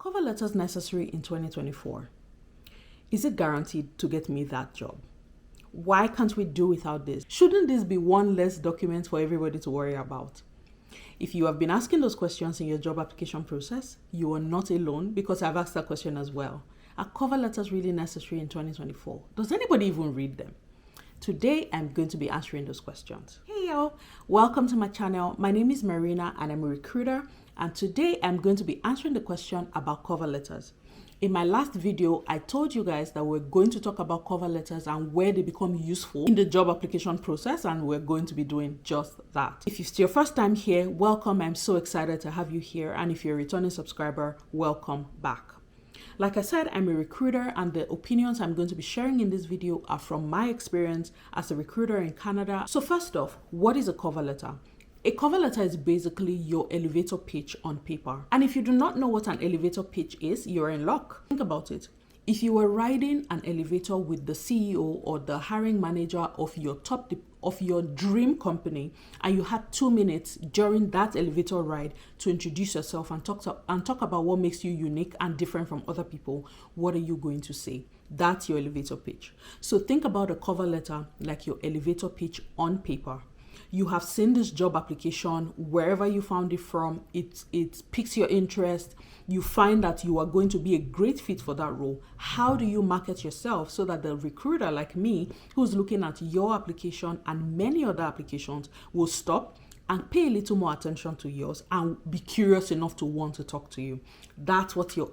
cover letters necessary in 2024? Is it guaranteed to get me that job? Why can't we do without this? Shouldn't this be one less document for everybody to worry about? If you have been asking those questions in your job application process, you are not alone, because I've asked that question as well. Are cover letters really necessary in 2024? Does anybody even read them? Today, I'm going to be answering those questions. Hey y'all, welcome to my channel. My name is Marina and I'm a recruiter. And today I'm going to be answering the question about cover letters. In my last video, I told you guys that we're going to talk about cover letters and where they become useful in the job application process, and we're going to be doing just that. If it's your first time here, welcome. I'm so excited to have you here. And if you're a returning subscriber, welcome back. Like I said, I'm a recruiter, and the opinions I'm going to be sharing in this video are from my experience as a recruiter in Canada. So first off, what is a cover letter? A cover letter is basically your elevator pitch on paper. And if you do not know what an elevator pitch is, you're in luck. Think about it. If you were riding an elevator with the CEO or the hiring manager of your dream company, and you had 2 minutes during that elevator ride to introduce yourself and talk about what makes you unique and different from other people, what are you going to say? That's your elevator pitch. So think about a cover letter like your elevator pitch on paper. You have seen this job application wherever you found it from. It piques your interest. You find that you are going to be a great fit for that role. How do you market yourself so that the recruiter like me, who's looking at your application and many other applications, will stop and pay a little more attention to yours and be curious enough to want to talk to you? That's what your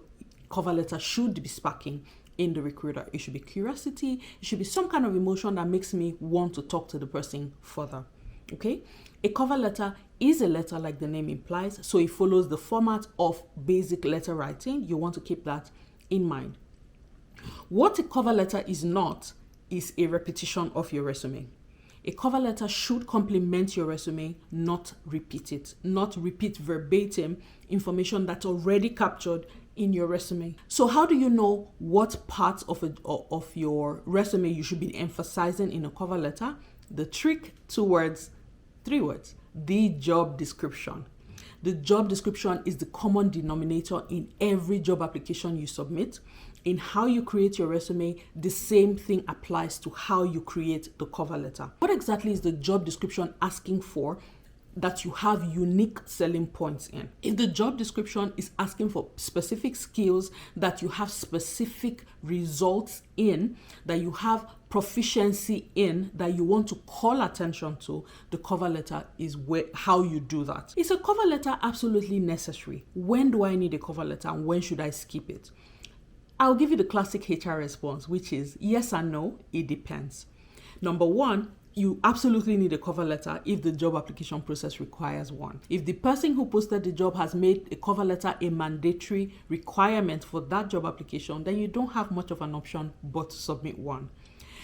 cover letter should be sparking in the recruiter. It should be curiosity. It should be some kind of emotion that makes me want to talk to the person further. Okay, a cover letter is a letter like the name implies, so it follows the format of basic letter writing. You want to keep that in mind. What a cover letter is not is a repetition of your resume. A cover letter should complement your resume, not repeat it, not repeat verbatim information that's already captured in your resume. So how do you know what parts of your resume you should be emphasizing in a cover letter? The trick: 2 words, 3 words. The job description. The job description is the common denominator in every job application you submit. In how you create your resume, the same thing applies to how you create the cover letter. What exactly is the job description asking for that you have unique selling points in? If the job description is asking for specific skills that you have specific results in, that you have proficiency in, that you want to call attention to, the cover letter is how you do that. Is a cover letter absolutely necessary? When do I need a cover letter and when should I skip it? I'll give you the classic HR response, which is yes and no, it depends. Number one, you absolutely need a cover letter if the job application process requires one. If the person who posted the job has made a cover letter a mandatory requirement for that job application, then you don't have much of an option but to submit one.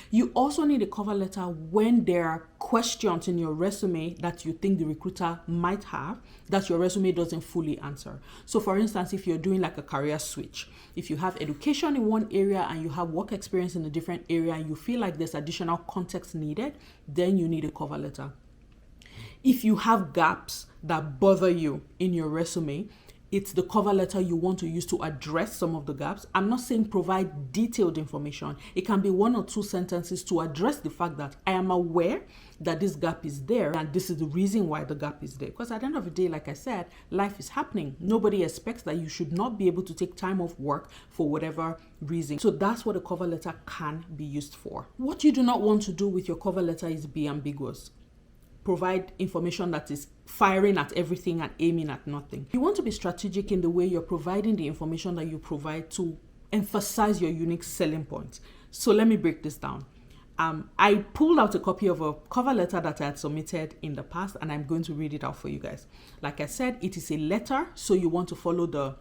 You also need a cover letter when there are questions in your resume that you think the recruiter might have that your resume doesn't fully answer. So for instance, if you're doing like a career switch, if you have education in one area and you have work experience in a different area and you feel like there's additional context needed, then you need a cover letter. If you have gaps that bother you in your resume, it's the cover letter you want to use to address some of the gaps. I'm not saying provide detailed information. It can be 1 or 2 sentences to address the fact that I am aware that this gap is there and this is the reason why the gap is there. Because at the end of the day, like I said, life is happening. Nobody expects that you should not be able to take time off work for whatever reason. So that's what a cover letter can be used for. What you do not want to do with your cover letter is be ambiguous. Provide information that is firing at everything and aiming at nothing. You want to be strategic in the way you're providing the information that you provide to emphasize your unique selling points. So let me break this down. I pulled out a copy of a cover letter that I had submitted in the past, and I'm going to read it out for you guys. Like I said, it is a letter, so you want to follow the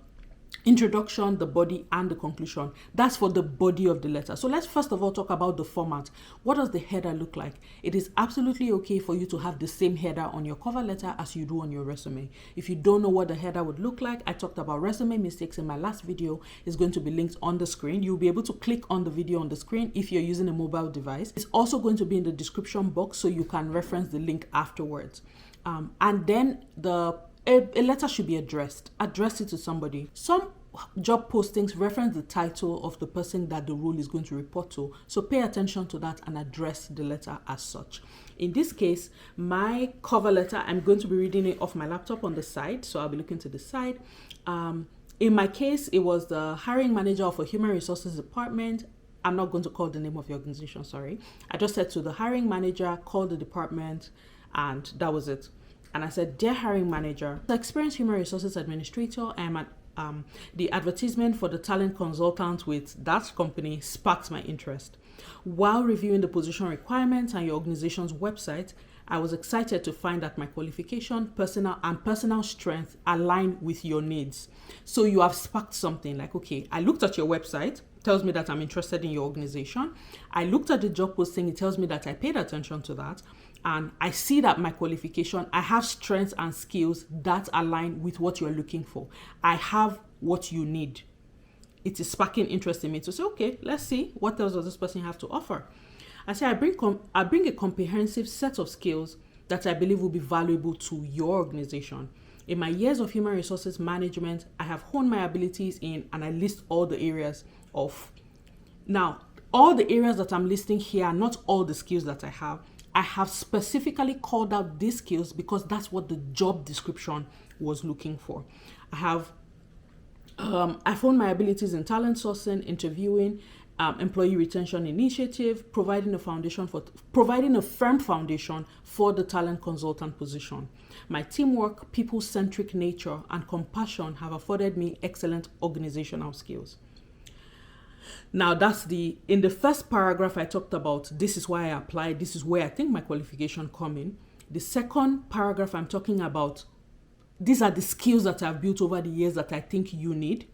introduction, the body, and the conclusion. That's for the body of the letter. So let's first of all talk about the format. What does the header look like? It is absolutely okay for you to have the same header on your cover letter as you do on your resume. If you don't know what the header would look like, I talked about resume mistakes in my last video. It's going to be linked on the screen. You'll be able to click on the video on the screen if you're using a mobile device. It's also going to be in the description box so you can reference the link afterwards. And then a letter should be addressed. Address it to somebody. Some job postings reference the title of the person that the role is going to report to. So pay attention to that and address the letter as such. In this case, my cover letter, I'm going to be reading it off my laptop on the side. So I'll be looking to the side. In my case, it was the hiring manager of a human resources department. I'm not going to call the name of the organization, sorry. I just said to the hiring manager, call the department, and that was it. And I said, dear hiring manager, the experienced human resources administrator, I'm at the advertisement for the talent consultant with that company sparked my interest. While reviewing the position requirements and your organization's website, I was excited to find that my qualification, personal strength align with your needs. So you have sparked something like, okay, I looked at your website, tells me that I'm interested in your organization. I looked at the job posting, it tells me that I paid attention to that. And I see that my qualification, I have strengths and skills that align with what you're looking for. I have what you need. It is sparking interest in me to say, okay, let's see, what else does this person have to offer? I say, I bring a comprehensive set of skills that I believe will be valuable to your organization. In my years of human resources management, I have honed my abilities in, and I list all the areas of. Now, all the areas that I'm listing here are not all the skills that I have. I have specifically called out these skills because that's what the job description was looking for. I've honed my abilities in talent sourcing, interviewing, employee retention initiative, providing a firm foundation for the talent consultant position. My teamwork, people-centric nature, and compassion have afforded me excellent organizational skills. Now in the first paragraph I talked about, this is why I applied, this is where I think my qualification come in. The second paragraph I'm talking about, these are the skills that I've built over the years that I think you need,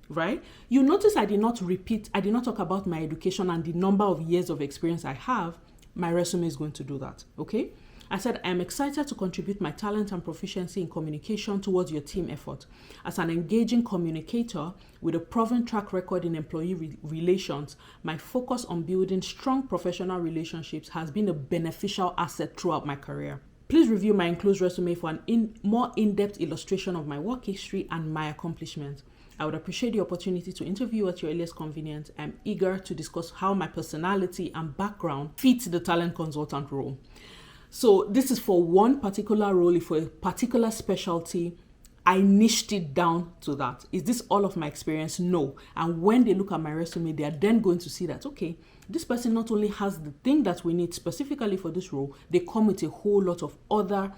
right? You notice I did not talk about my education and the number of years of experience I have. My resume is going to do that, okay? I said, I'm excited to contribute my talent and proficiency in communication towards your team effort. As an engaging communicator with a proven track record in employee relations, my focus on building strong professional relationships has been a beneficial asset throughout my career. Please review my enclosed resume for an more in-depth illustration of my work history and my accomplishments. I would appreciate the opportunity to interview at your earliest convenience. I'm eager to discuss how my personality and background fit the talent consultant role. So this is for one particular role, for a particular specialty. I niched it down to that. Is this all of my experience? No. And when they look at my resume, they are then going to see that, okay, this person not only has the thing that we need specifically for this role, they come with a whole lot of other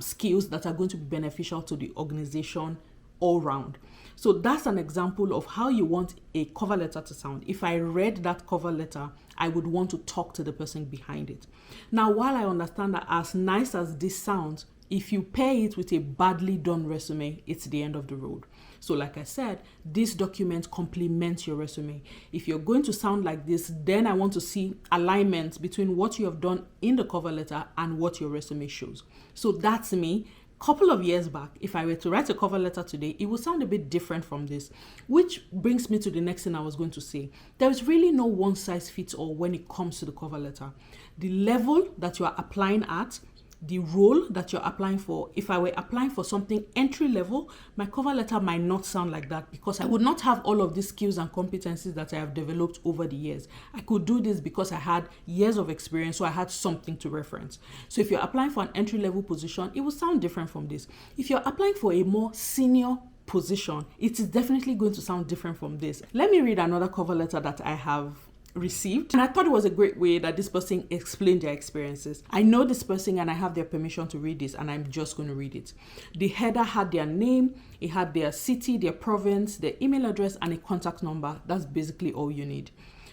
skills that are going to be beneficial to the organization all round. So that's an example of how you want a cover letter to sound. If I read that cover letter, I would want to talk to the person behind it. Now, while I understand that as nice as this sounds, if you pair it with a badly done resume, it's the end of the road. So like I said, this document complements your resume. If you're going to sound like this, then I want to see alignment between what you have done in the cover letter and what your resume shows. So that's me. Couple of years back, if I were to write a cover letter today, it would sound a bit different from this, which brings me to the next thing I was going to say. There is really no one size fits all when it comes to the cover letter. The level that you are applying at, the role that you're applying for. If I were applying for something entry level, my cover letter might not sound like that because I would not have all of these skills and competencies that I have developed over the years. I could do this because I had years of experience, so I had something to reference. So if you're applying for an entry level position, it will sound different from this. If you're applying for a more senior position, it is definitely going to sound different from this. Let me read another cover letter that I have received, and I thought it was a great way that this person explained their experiences. I know this person and I have their permission to read this, and I'm just going to read it. The header had their name, it had their city, their province, their email address, and a contact number. That's basically all you need.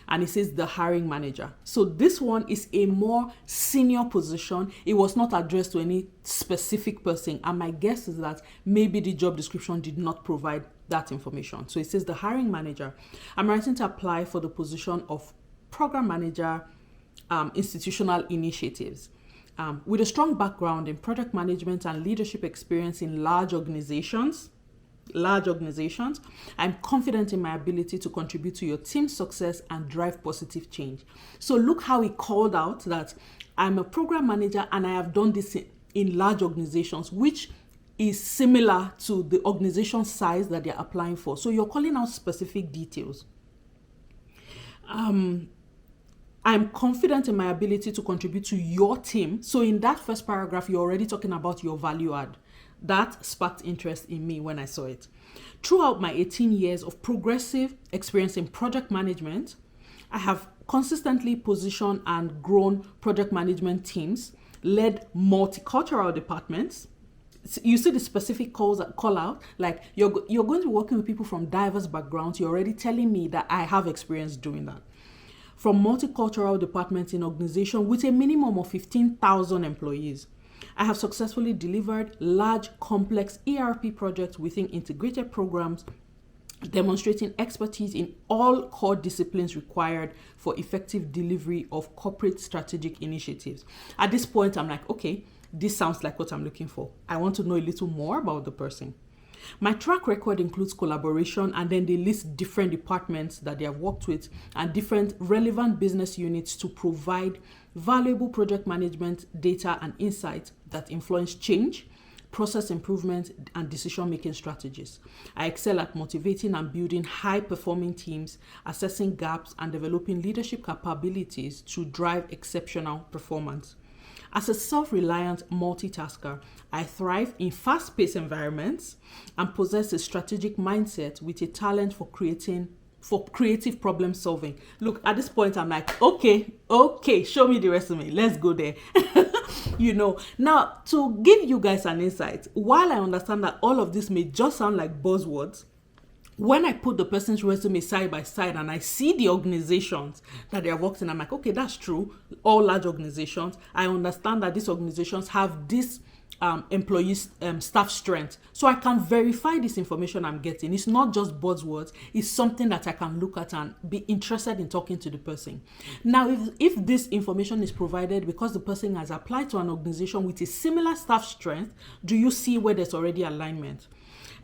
And it says the hiring manager. So this one is a more senior position. It was not addressed to any specific person, and my guess is that maybe the job description did not provide that information. So it says the hiring manager. I'm writing to apply for the position of program manager, institutional initiatives. With a strong background in product management and leadership experience in large organizations, I'm confident in my ability to contribute to your team's success and drive positive change. So look how he called out that I'm a program manager and I have done this in large organizations, which is similar to the organization size that they're applying for. So you're calling out specific details. I'm confident in my ability to contribute to your team. So in that first paragraph, you're already talking about your value add. That sparked interest in me when I saw it. Throughout my 18 years of progressive experience in project management, I have consistently positioned and grown project management teams, led multicultural departments. You see the specific call out, like you're going to be working with people from diverse backgrounds. You're already telling me that I have experience doing that. From multicultural departments in organization with a minimum of 15,000 employees. I have successfully delivered large, complex ERP projects within integrated programs, demonstrating expertise in all core disciplines required for effective delivery of corporate strategic initiatives. At this point, I'm like, okay, this sounds like what I'm looking for. I want to know a little more about the person. My track record includes collaboration, and then they list different departments that they have worked with and different relevant business units to provide valuable project management data and insights that influence change, process improvement, and decision-making strategies. I excel at motivating and building high-performing teams, assessing gaps, and developing leadership capabilities to drive exceptional performance. As a self-reliant multitasker, I thrive in fast-paced environments and possess a strategic mindset with a talent for creative problem solving. Look, at this point, I'm like, okay, show me the resume. Let's go there. Now to give you guys an insight, while I understand that all of this may just sound like buzzwords, when I put the person's resume side by side and I see the organizations that they have worked in, I'm like, okay, that's true. All large organizations. I understand that these organizations have this employees staff strength, so I can verify this information I'm getting. It's not just buzzwords. It's something that I can look at and be interested in talking to the person. Now, if this information is provided because the person has applied to an organization with a similar staff strength, do you see where there's already alignment?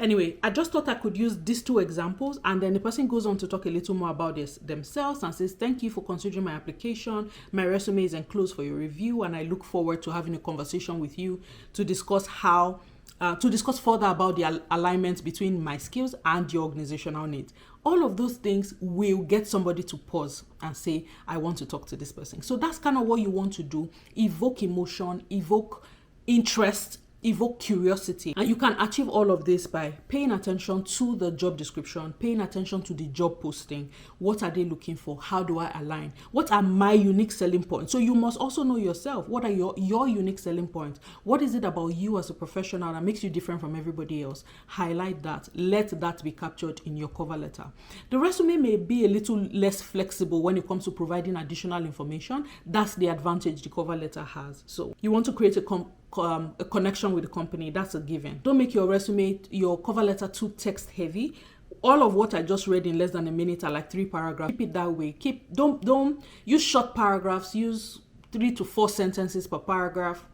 Anyway, I just thought I could use these two examples, and then the person goes on to talk a little more about themselves and says, thank you for considering my application. My resume is enclosed for your review, and I look forward to having a conversation with you to discuss further about the alignment between my skills and your organizational needs. All of those things will get somebody to pause and say, I want to talk to this person. So that's kind of what you want to do. Evoke emotion, evoke interest, evoke curiosity. And you can achieve all of this by paying attention to the job description, paying attention to the job posting. What are they looking for? How do I align? What are my unique selling points? So you must also know yourself. What are your unique selling points? What is it about you as a professional that makes you different from everybody else? Highlight that. Let that be captured in your cover letter. The resume may be a little less flexible when it comes to providing additional information. That's the advantage the cover letter has. So you want to create a connection with the company. That's a given. Don't make your resume, your cover letter too text heavy. All of what I just read in less than a minute are like 3 paragraphs. Keep it that way. Don't use short paragraphs. Use 3 to 4 sentences per paragraph.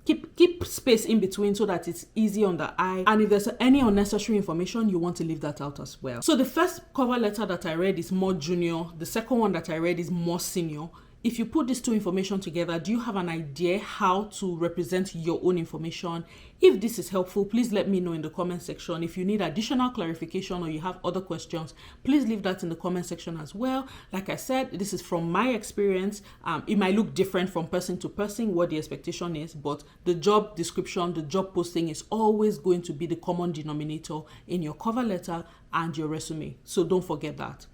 Keep space in between so that it's easy on the eye. And if there's any unnecessary information, you want to leave that out as well. So the first cover letter that I read is more junior. The second one that I read is more senior. If you put these two information together, do you have an idea how to represent your own information? If this is helpful, please let me know in the comment section. If you need additional clarification or you have other questions, please leave that in the comment section as well. Like I said, this is from my experience. It might look different from person to person what the expectation is, but the job description, the job posting is always going to be the common denominator in your cover letter and your resume. So don't forget that.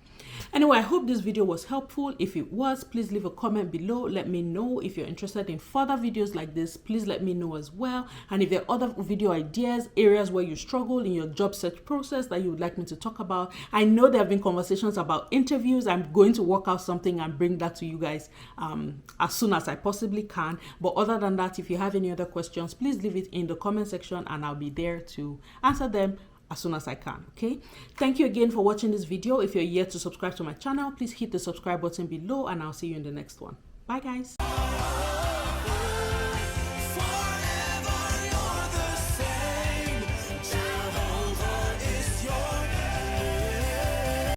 Anyway, I hope this video was helpful. If it was, please leave a comment below. Let me know. If you're interested in further videos like this, please let me know as well. And if there are other video ideas, areas where you struggle in your job search process that you would like me to talk about, I know there have been conversations about interviews. I'm going to work out something and bring that to you guys as soon as I possibly can. But other than that, if you have any other questions, please leave it in the comment section and I'll be there to answer them as soon as I can. Okay, thank you again for watching this video. If you're yet to subscribe to my channel, please hit the subscribe button below and I'll see you in the next one. Bye guys.